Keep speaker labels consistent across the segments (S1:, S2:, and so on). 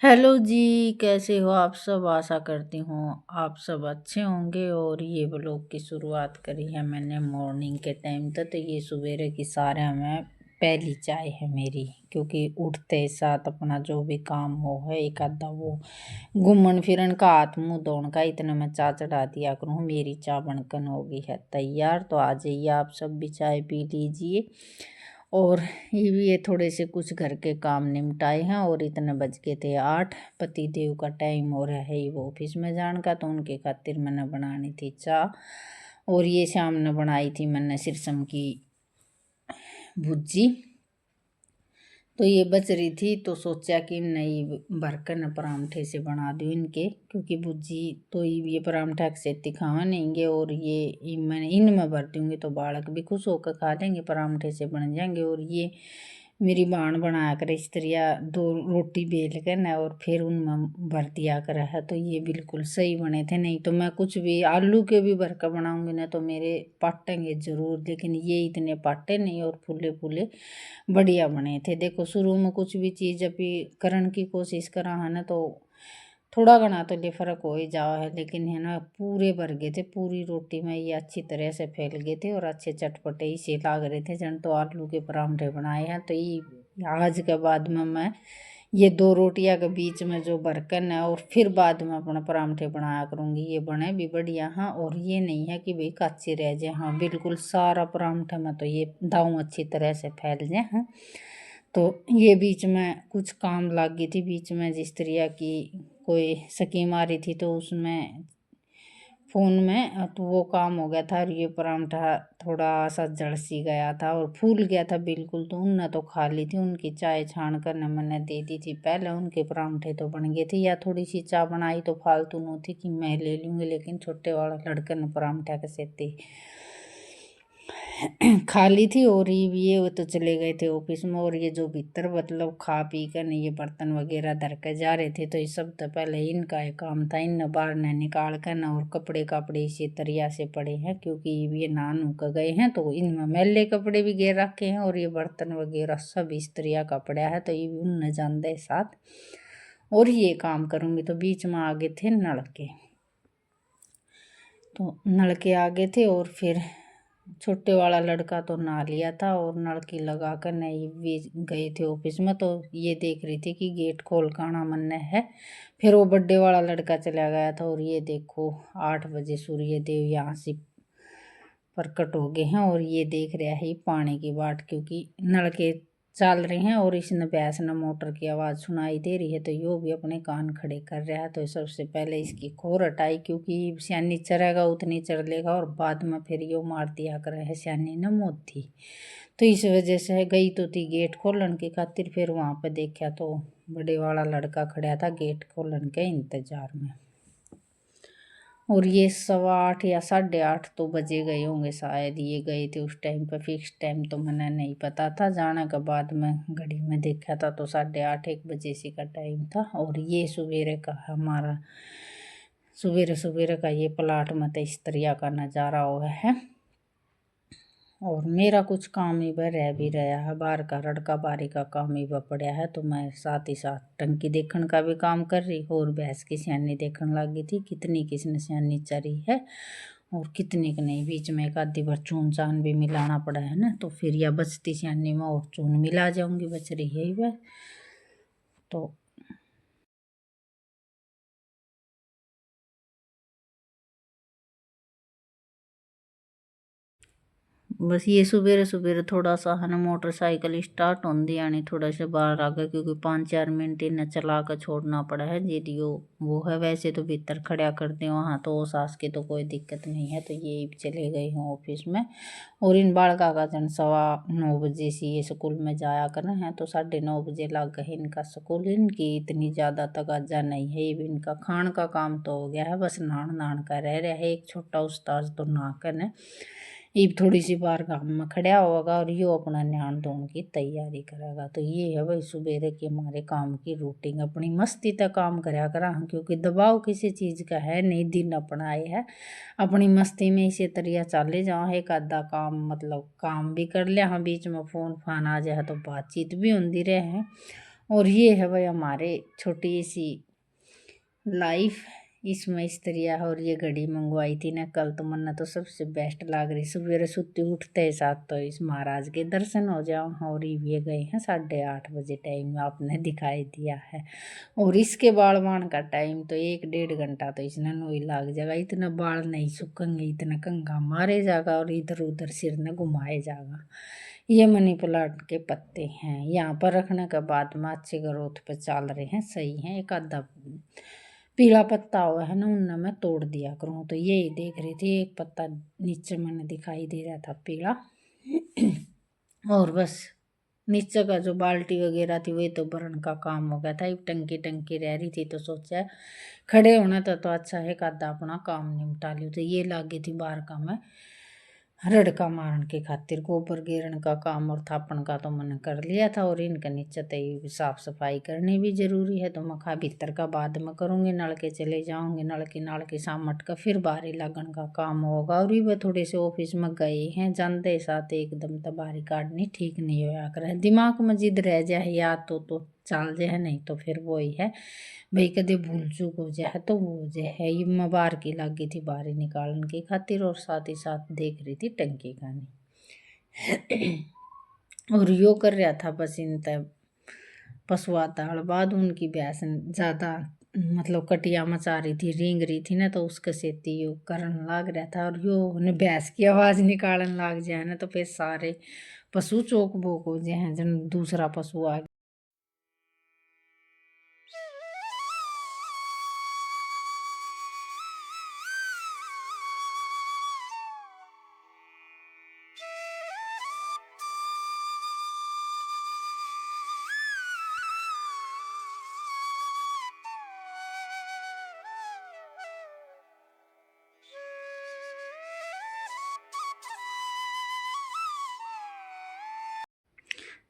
S1: Hello जी, कैसे हो आप सब? आशा करती हूँ आप सब अच्छे होंगे। और ये व्लॉग की शुरुआत करी है मैंने मॉर्निंग के टाइम तक। तो ये सवेरे की सारे में पहली चाय है मेरी, क्योंकि उठते साथ अपना जो भी काम हो है एक आधा वो घूमन फिरन का, हाथ मुँह धोने का, इतना मैं चाय चढ़ा दिया करूँ। मेरी चाय बनकर हो गई है तैयार। तो आ जाइए आप सब भी चाय पी लीजिए। और ये थोड़े से कुछ घर के काम निपटाए हैं। और इतने बज के थे 8। पति देव का टाइम हो रहा है वो ऑफिस में जाने का, तो उनके खातिर मैंने बनानी थी चाय। और ये शाम ने बनाई थी मैंने सिरसम की भुजी। तो ये बच रही थी, तो सोचा कि नहीं भरकर न परांठे से बना दूँ इनके, क्योंकि भुजी तो ये परांठा से खावा नहीं। और ये मैंने इनमें भर दूँगी तो बालक भी खुश होकर खा लेंगे, परांठे से बन जाएंगे। और ये मेरी बाण बनाया कर इस तरह 2 रोटी बेल कर न और फिर उनमें भर दिया कर है, तो ये बिल्कुल सही बने थे। नहीं तो मैं कुछ भी आलू के भी भर कर बनाऊँगी ना तो मेरे पाटेंगे ज़रूर, लेकिन ये इतने पाटे नहीं और फूले फूले बढ़िया बने थे। देखो शुरू में कुछ भी चीज़ अभी करने की कोशिश करा है ना, तो थोड़ा घना तो ये फ़र्क हो ही जाओ है, लेकिन है ना पूरे भर गए थे। पूरी रोटी में ये अच्छी तरह से फैल गए थे और अच्छे चटपटे ही से लाग रहे थे, जन तो आलू के परांठे बनाए हैं। तो ये आज के बाद में मैं ये 2 रोटियां के बीच में जो बर्तन है और फिर बाद में अपना परांठे बनाया करूँगी। ये बने भी बढ़िया। हाँ, और ये नहीं है कि भाई कच्चे रह जाए। हाँ, बिल्कुल सारा परांठे में तो ये दाऊँ अच्छी तरह से फैल जाए। हाँ, तो ये बीच में कुछ काम लग गई थी बीच में, जिस तरह की कोई स्कीम आ रही थी, तो उसमें फ़ोन में तो वो काम हो गया था। और ये परांठा थोड़ा सा जड़ सी गया था और फूल गया था बिल्कुल। तो उनने तो खा ली थी, उनकी चाय छान कर न मैंने दे दी थी पहले। उनके परांठे तो बन गए थे, या थोड़ी सी चाय बनाई तो फालतू न थी कि मैं ले लूँगी, लेकिन छोटे वाला लड़के ने परांठा के सेती खा ली थी। और ये वो तो चले गए थे ऑफिस में। और ये जो भीतर मतलब खा पी कर नहीं ये बर्तन वगैरह धर कर जा रहे थे, तो ये सब तो पहले इनका एक काम था। इन बाहर न निकाल कर न, और कपड़े कपड़े इसी तरिया से पड़े हैं, क्योंकि ये नहा कर गए हैं तो इनमें मैले कपड़े भी गिर रखे हैं। और ये बर्तन वगैरह सब इस तरिया का पड़ा है, तो ये भी उन जान दे साथ। और ये काम करूँगी तो बीच में आगे थे नलके, तो नलके आगे थे। और फिर छोटे वाला लड़का तो नहा लिया था और नलकी लगा कर नहीं भी गए थे ऑफिस में। तो ये देख रही थी कि गेट खोल का आना मन है। फिर वो बड्डे वाला लड़का चला गया था। और ये देखो 8 बजे सूर्य देव यहाँ से प्रकट हो गए हैं। और ये देख रहा है पानी की बाट, क्योंकि नलके चल रहे हैं और इसने भैंस ने मोटर की आवाज़ सुनाई दे रही है, तो यो भी अपने कान खड़े कर रहा है। तो सबसे पहले इसकी खोर हटाई, क्योंकि सियानी चरेगा उतनी चर लेगा, और बाद में फिर यो मार दिया करे है सियानी ने मौत थी। तो इस वजह से गई तो थी गेट खोलन की खातिर। फिर वहाँ पे देखा तो बड़े वाला लड़का खड़ा था गेट खोलन के इंतजार में। और ये 8:15 या 8:30 तो बजे गए होंगे शायद। ये गए थे उस टाइम पे, फिक्स टाइम तो मैंने नहीं पता था। जाने के बाद में घड़ी में देखा था तो 8:30 1 बजे से का टाइम था। और ये सवेरे का हमारा सवेरे सवेरे का ये प्लाट में तो इस तरह का नज़ारा हुआ है। और मेरा कुछ काम ही वह रह भी रहा है, बाहर का रड़का बारी का काम ही वह पड़ा है। तो मैं साथ ही साथ टंकी देखने का भी काम कर रही, और भैंस की सियानी देखने लगी थी कितनी किसने सियानी चरी है और कितनी की नहीं। बीच में एक आधी बार चून चान भी मिलाना पड़ा है ना, तो फिर यह बचती सियानी में और चून मिला जाऊंगी, बच रही है वह। तो बस ये सवेरे सवेरे थोड़ा सा है ना मोटरसाइकिल स्टार्ट होंदी यानी थोड़ा सा बाहर आ गए, क्योंकि 5-4 मिनट इन्हें चला कर छोड़ना पड़ा है। जीडियो वो है, वैसे तो भीतर खड़ा कर दे वहाँ तो सास की तो कोई दिक्कत नहीं है। तो ये चले गए हैं ऑफिस में। और इन बालका का जन 9:15 से ये स्कूल में जाया करना है, तो 9:30 बजे लग गए इनका स्कूल। इनकी इतनी ज़्यादा तगाजा नहीं है। ये भी इनका खान का काम तो हो गया है, बस नहान का रह रहा है। एक छोटा उस्ताद तो नहा कर है ये थोड़ी सी बार काम में खड़ा होगा, और यो अपना ध्यान धोने की तैयारी करेगा। तो ये है भाई सुबेरे की हमारे काम की रूटीन। अपनी मस्ती तक काम कराया करा, क्योंकि दबाव किसी चीज़ का है नहीं, दिन अपना ये है अपनी मस्ती में इसी तरह चले जाओ। एक आधा काम मतलब काम भी कर लिया, हाँ बीच में फ़ोन फान आ जाए तो बातचीत भी होती रहे हैं। और ये है भाई हमारे छोटी सी लाइफ इसमें इस तरह। और ये घड़ी मंगवाई थी ना कल, तो मन तो सबसे बेस्ट लाग रही। सवेरे सुती उठते ही साथ तो इस महाराज के दर्शन हो जाओ। और ये गए हैं 8:30 बजे टाइम आपने दिखाई दिया है। और इसके बाल बाण का टाइम तो 1-1.5 घंटा तो इसने नोई लाग जाएगा। इतना बाल नहीं सूखेंगे, इतना कंघा मारे जाएगा और इधर उधर सिर न घुमाए जाएगा। ये मनी प्लांट के पत्ते हैं, यहाँ पर रखने के बाद में अच्छी ग्रोथ पे चल रहे हैं, सही हैं। एक आधा पीला पत्ता हुआ है ना, उनने मैं तोड़ दिया करूँ। तो यही देख रही थी, एक पत्ता नीचे मैंने दिखाई दे रहा था पीला। और बस नीचे का जो बाल्टी वगैरह थी वही तो भरन का काम हो गया था। एक टंकी टंकी रह रही थी, तो सोचा खड़े होना तो अच्छा है, आधा अपना काम निपटा लियो। तो ये लागी थी बाहर का मैं रड़का मारन के खातिर, गोबर गेरन का काम और थापन का तो मैंने कर लिया था। और इनका नीचे तो साफ सफाई करनी भी जरूरी है, तो मैं खा भीतर का बाद में करूँगी। नल के चले जाऊँगी, नल के सामट का फिर बाहरी लगन का काम होगा। और ये थोड़े से ऑफिस में गए हैं, जानते साथ एकदम तो बाहरी काटनी ठीक नहीं होया करे। दिमाग में जिद रह जाए याद तो चल जाए, नहीं तो फिर वही है भाई, कदे भूल चूक हो जाए तो वो हो जाए। ये मैं बाहर की लागी थी बाहरी निकालने की खातिर, और साथ ही साथ देख रही थी टंकी खानी। और यो कर रहा था बस इन तब पशुआ दाल बाद उनकी भैंस ज़्यादा मतलब कटिया मचा रही थी, रेंग रही थी ना, तो उसके सेती यो करन लाग रहा था। और यो ने भैंस की आवाज़ निकालन लाग जाए ना, तो फिर सारे पशु चौक बोक हो जाए जन दूसरा पशु आ।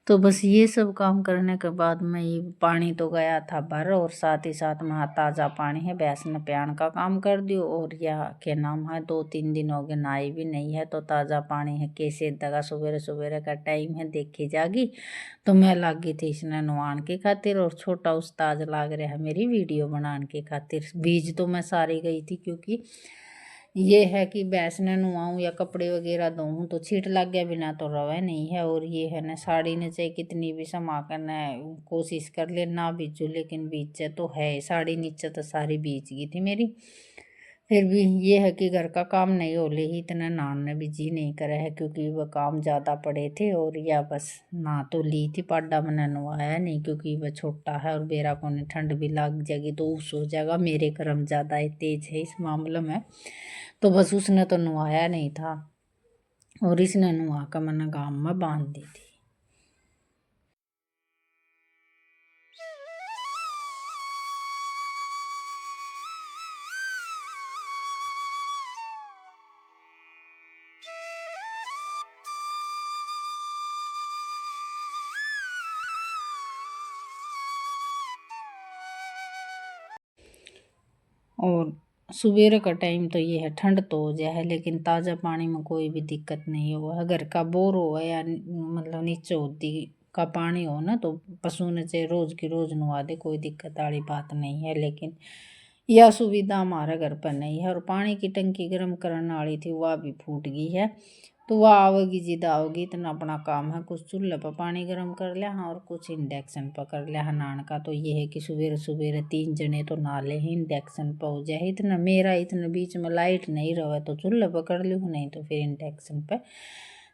S1: तो बस ये सब काम करने के बाद में ये पानी तो गया था भर, और साथ ही साथ में ताज़ा पानी है भैंस ने प्यान का काम कर दियो। और यह के नाम है 2-3 दिन हो गए नहाई भी नहीं है, तो ताज़ा पानी है कैसे दगा सवेरे सवेरे का टाइम है देखी जागी। तो मैं लागी थी इसने नहान की खातिर, और छोटा उस्ताद लाग रहा है मेरी वीडियो बनाने की खातिर। बीज तो मैं सारी गई थी, क्योंकि ये है कि भैंस ने नुआऊँ या कपड़े वगैरह धोऊँ तो छीट लग गया बिना तो रवा नहीं है। और ये है ना साड़ी ने चाहे कितनी भी समा कर न कोशिश कर ले ना बीचू, लेकिन बीचे तो है साड़ी नीचे तो सारी बीच गई थी मेरी। फिर भी ये है कि घर का काम नहीं हो ले ही इतना नान ने भी जी नहीं करे है, क्योंकि वह काम ज़्यादा पड़े थे। और या बस ना तो ली थी पाडा मैंने नवाया नहीं, क्योंकि वह छोटा है और बेरा को ठंड भी लग जाएगी तो उस हो जाएगा। मेरे कर्म ज़्यादा तेज है इस मामले में, तो बस उसने तो नवाया नहीं था, और इसने नुआ कर मैंने गाँव में बांध दी थी। और सवेरे का टाइम तो ये है ठंड तो हो जाए है, लेकिन ताज़ा पानी में कोई भी दिक्कत नहीं हो। अगर का बोर हो या मतलब नीचे होती का पानी हो ना, तो पशु ने चाहे रोज़ की रोज़ नुआ दे, कोई दिक्कत वाली बात नहीं है। लेकिन यह सुविधा हमारे घर पर नहीं है। और पानी की टंकी गर्म करने वाली थी वह भी फूट गई है, तो वह आओगी जिद आओगी। इतना अपना काम है, कुछ चूल्हे पर पानी गर्म कर लिया हाँ, और कुछ इंडक्शन पर कर लिया है नान का। तो ये है कि सवेरे सवेरे 3 जने तो नाले ही इंडक्शन पर हो जाए। इतना मेरा इतना बीच में लाइट नहीं रहा तो चूल्हे पर कर लूँ, नहीं तो फिर इंडक्शन पर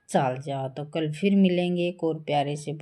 S1: चल जाओ। तो कल फिर मिलेंगे एक और प्यारे से